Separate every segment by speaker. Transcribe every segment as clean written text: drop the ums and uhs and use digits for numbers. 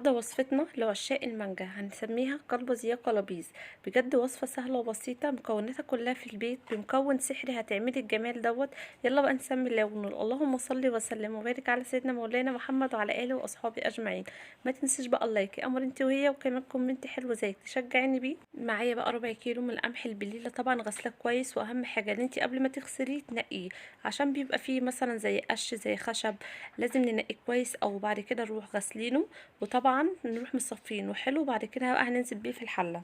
Speaker 1: النهارده وصفتنا لعشاق المانجا هنسميها قلبز يا قلابيز. بجد وصفة سهلة وبسيطة، مكوناتها كلها في البيت بمكون سحري هتعملي الجمال دوت. يلا بقى نسمي الله ونقول اللهم صل وسلم وبارك على سيدنا مولانا محمد وعلى اله واصحابه اجمعين. ما تنسيش بقى اللايك يا قمر انت وهي، وكمان كومنت حلو زيك تشجعيني بيه. معايا بقى ربع كيلو من القمح البليله، طبعا غسله كويس، واهم حاجه ان انت قبل ما تغسليه تنقيه عشان بيبقى فيه مثلا زي قش زي خشب، لازم ننقيه كويس او بعد كده نروح غسلينه. وطبعا نروح مصفينه حلو، وبعد كده بقى هننزل بيه في الحله.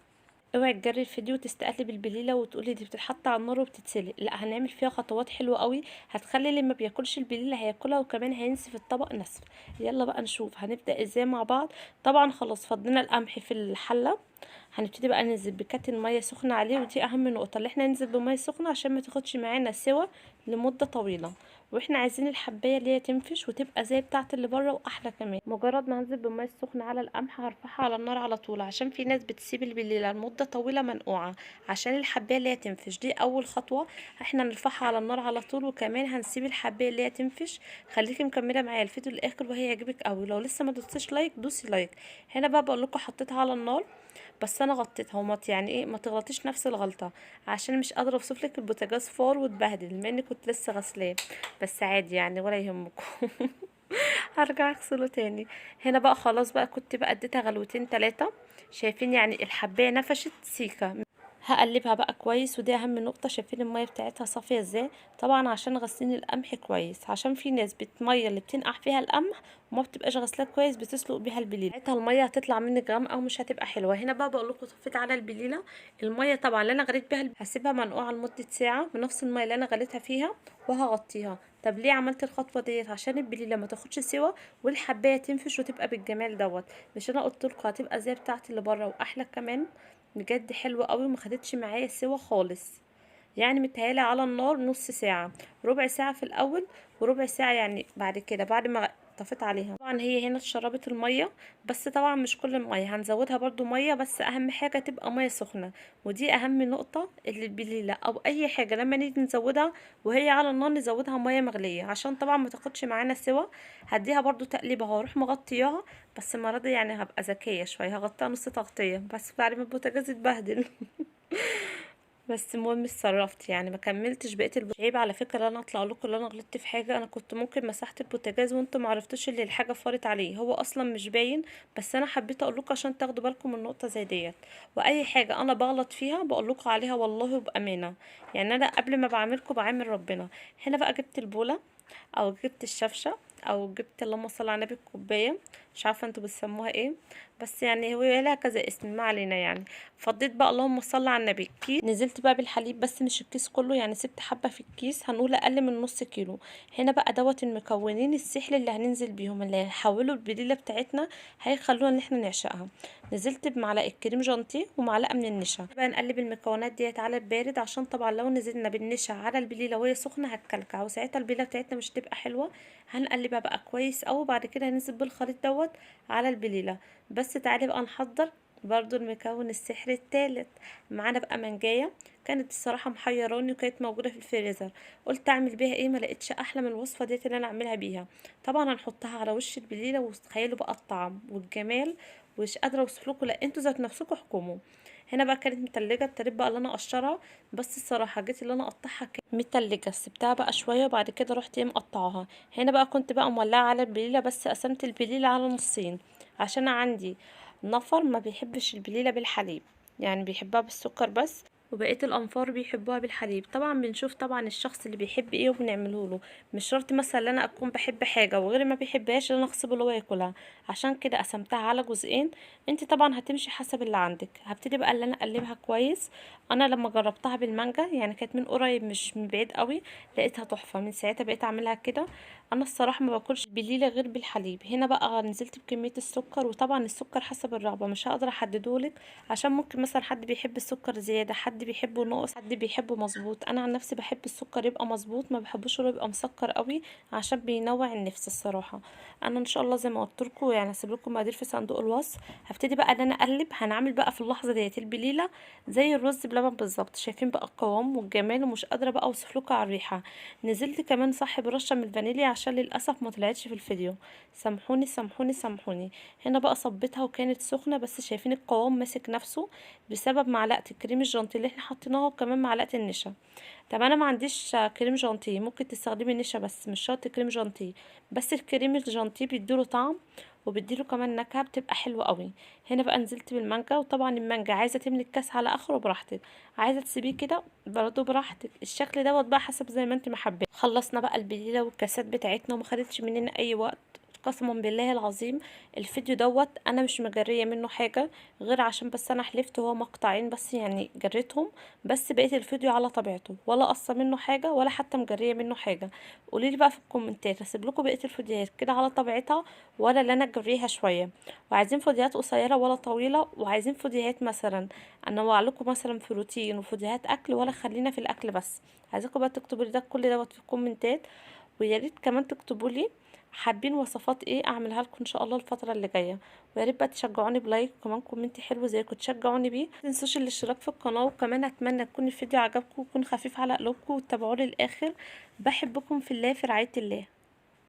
Speaker 1: اوعي تجري الفيديو وتستقلي بالبليله وتقولي دي بتتحط على النار وبتتسلق، لا هنعمل فيها خطوات حلوه قوي هتخلي اللي ما بياكلش البليله هياكلها، وكمان هينسف الطبق نسف. يلا بقى نشوف هنبدا ازاي مع بعض. طبعا خلاص فضينا القمح في الحله، هنبتدي بقى ننزل بكاتن ميه سخنه عليه، ودي اهم نقطه اللي احنا ننزل بميه سخنه عشان ما تاخدش معانا سوا لمده طويله. واحنا عايزين الحبايه اللي هي تنفش وتبقى زي بتاعه اللي بره واحلى كمان. مجرد ما هنزل بالميه السخنه على القمح هرفعها على النار على طول، عشان في ناس بتسيب البليله لمده طويله منقوعه عشان الحبايه اللي هي تنفش. دي اول خطوه، احنا نرفعها على النار على طول، وكمان هنسيب الحبايه اللي هي تنفش. خليكي مكمله معايا الفيديو للاخر وهي يعجبك قوي. لو لسه ما دوستيش لايك دوسي لايك. هنا بقى بقول لكم حطيتها على النار، بس انا غطيتها وما يعني ايه ما تغلطيش نفس الغلطه، عشان مش قادره اوصف لك البوتاجاز فار واتبهدل بما اني كنت لسه غسلاه. بس عادي يعني ولا يهمكم. هرجع اغسله تاني. هنا بقى خلاص بقى كنت بقى اديتها غلوتين تلاتة، شايفين يعني الحبايه نفشت سيكه. هقلبها بقى كويس، ودي اهم نقطه. شايفين الميه بتاعتها صافيه ازاي؟ طبعا عشان غسلين القمح كويس، عشان في ناس بتميه اللي بتنقع فيها القمح وما بتبقاش غسلاه كويس بتسلق بيها البليله، ساعتها الميه هتطلع منك غامقه ومش هتبقى حلوه. هنا بقى بقول لكم طفيت على البليله الميه طبعا اللي انا غليت بيها هسيبها منقوعه لمده ساعه بنفس الميه اللي انا غليتها فيها، وهغطيها. طب ليه عملت الخطوه ديت؟ عشان البليله ما تاخدش سوا والحبايه تنفش وتبقى بالجمال دوت. مش انا قلت لكم هتبقى زي بتاعه اللي بره واحلى كمان؟ بجد حلوه قوي وما خدتش معايا سوا خالص. يعني متهيالي على النار نص ساعه، ربع ساعه في الاول وربع ساعه يعني بعد كده بعد ما طفيت عليها. طبعا هي هنا اتشربت الميه، بس طبعا مش كل الميه هنزودها برضو ميه، بس اهم حاجه تبقى ميه سخنه. ودي اهم نقطه اللي البليله او اي حاجه لما نيجي نزودها وهي على النار نزودها ميه مغليه، عشان طبعا ما تاخدش معانا سوا. هديها برضو تقليبه واروح مغطياها، بس المره دي يعني هبقى ذكيه شويه هغطيها نص تغطيه بس بعد ما البوتاجاز اتبهدل. بس المهم اتصرفت يعني ما كملتش بقيه مش عيب على فكره ان انا اطلع لكم اللي انا غلطت في حاجه. انا كنت ممكن مسحت البوتاجاز وانتم ما عرفتوش اللي الحاجه فارت عليه، هو اصلا مش باين. بس انا حبيت اقول لكم عشان تاخدوا بالكم من نقطه زي ديت. واي حاجه انا بغلط فيها بقول لكم عليها والله وبامانه، يعني انا قبل ما بعملكم بعامل ربنا. هنا بقى جبت البوله او جبت الشفشه او جبت اللهم صل على النبي الكوبايه، مش عارفه انتوا بتسموها ايه، بس يعني هو لها كذا اسم ما علينا يعني. فضيت بقى اللهم صل على النبي كيس، نزلت بقى بالحليب بس مش الكيس كله، يعني سبت حبه في الكيس هنقول اقل من نص كيلو. هنا بقى دوت المكونين السحر اللي هننزل بيهم اللي هيحولوا البليله بتاعتنا هيخلونا ان احنا نعشقها. نزلت بمعلقه كريم جانتيه ومعلقه من النشا. بقى نقلب المكونات ديت على البارد، عشان طبعا لو نزلنا بالنشا على البليله وهي سخنه هتكلكع وساعتها البليله بتاعتنا مش هتبقى حلوه. هنقلبها بقى كويس اوي، بعد كده هننزل بالخليط دوت على البليله. بس تعالي بقى نحضر برضو المكون السحري التالت. معانا بقى منجايه، كانت الصراحه محيراني وكانت موجوده في الفريزر، قلت اعمل بيها ايه؟ ما لقيتش احلى من الوصفه ديت اللي انا اعملها بيها. طبعا هنحطها على وش البليله وتخيلوا بقى الطعم والجمال، مش قادره اوصف لكم، لا انتوا ذات نفسكم احكموا. هنا بقى كانت متلجه، ابتديت بقى اللي انا اقشرها، بس الصراحه جيت اللي انا اقطعها كانت متلجه، سبتها بقى شويه وبعد كده رحت ايه مقطعاها. هنا بقى كنت بقى مولعه على البليله، بس قسمت البليله على نصين عشان عندي نفر ما بيحبش البليله بالحليب، يعني بيحبها بالسكر بس، وبقيه الانفار بيحبوها بالحليب. طبعا بنشوف طبعا الشخص اللي بيحب ايه وبنعمله له، مش شرط مثلا ان انا اكون بحب حاجه وغيري ما بيحبهاش ان انا اغصبه اللي هو ياكلها. عشان كده قسمتها على جزئين. انت طبعا هتمشي حسب اللي عندك. هبتدي بقى اللي انا اقلبها كويس. انا لما جربتها بالمانجا يعني كانت من قريب مش من بعيد قوي، لقيتها تحفه، من ساعتها بقيت اعملها كده. انا الصراحه ما باكلش بليله غير بالحليب. هنا بقى نزلت بكميه السكر، وطبعا السكر حسب الرغبه مش هقدر احددهولك، عشان ممكن مثلا حد بيحب السكر زياده، حد حد بيحبه ناقص، حد بيحبه مظبوط. انا عن نفسي بحب السكر يبقى مظبوط، ما بحبوش اللي يبقى مسكر قوي عشان بينوع النفس الصراحه. انا ان شاء الله زي ما قلت لكم يعني هسيب لكم مقادير في صندوق الوصف. هبتدي بقى ان انا اقلب. هنعمل بقى في اللحظه ديت البليله زي الرز بلبن بالظبط. شايفين بقى القوام والجمال، ومش قادره بقى اوصف لكم على الريحه. نزلت كمان صح برشه من الفانيليا عشان للاسف ما طلعتش في الفيديو. سامحوني سامحوني سامحوني. هنا بقى صبيتها وكانت سخنه، بس شايفين القوام ماسك نفسه بسبب معلقه الكريم الجانتيه اللي احنا حطيناها، وكمان معلقه النشا. طب انا ما عنديش كريم جانتيه، ممكن تستخدمي النشا بس مش شرط كريم جانتيه. بس الكريم الجانتيه بيديله طعم وبيديله كمان نكهه بتبقى حلوه قوي. هنا بقى نزلت بالمانجا، وطبعا المانجا عايزه تملي الكاس على اخره براحتك، عايزه تسيبيه كده برضه براحتك. الشكل دوت بقى حسب زي ما انت محبه. خلصنا بقى البليله والكاسات بتاعتنا وما خدتش مننا اي وقت. قسما بالله العظيم الفيديو دوت انا مش مجريه منه حاجه، غير عشان بس انا حلفت هو مقطعين بس يعني جريتهم. بس بقيت الفيديو على طبيعته، ولا قصه منه حاجه ولا حتى مجريه منه حاجه. قولي لي بقى في الكومنتات اسيب لكم بقيه الفيديوهات كده على طبيعتها، ولا اللي انا اجريها شويه. وعايزين فيديوهات قصيره ولا طويله، وعايزين فيديوهات مثلا انوع لكم مثلا في روتين وفيديوهات اكل، ولا خلينا في الاكل بس. عايزاكم بقى تكتبوا لي ده كل دوت في الكومنتات. ويا ريت كمان تكتبوا لي حابين وصفات ايه اعملها لكم ان شاء الله الفتره اللي جايه. ويا ريت بقى تشجعوني بلايك وكمان كومنت حلو زيكم تشجعوني بيه. متنسوش الاشتراك في القناه، وكمان اتمنى يكون الفيديو عجبكم ويكون خفيف على قلوبكم وتتابعوه للاخر. بحبكم في الله، في رعايه الله.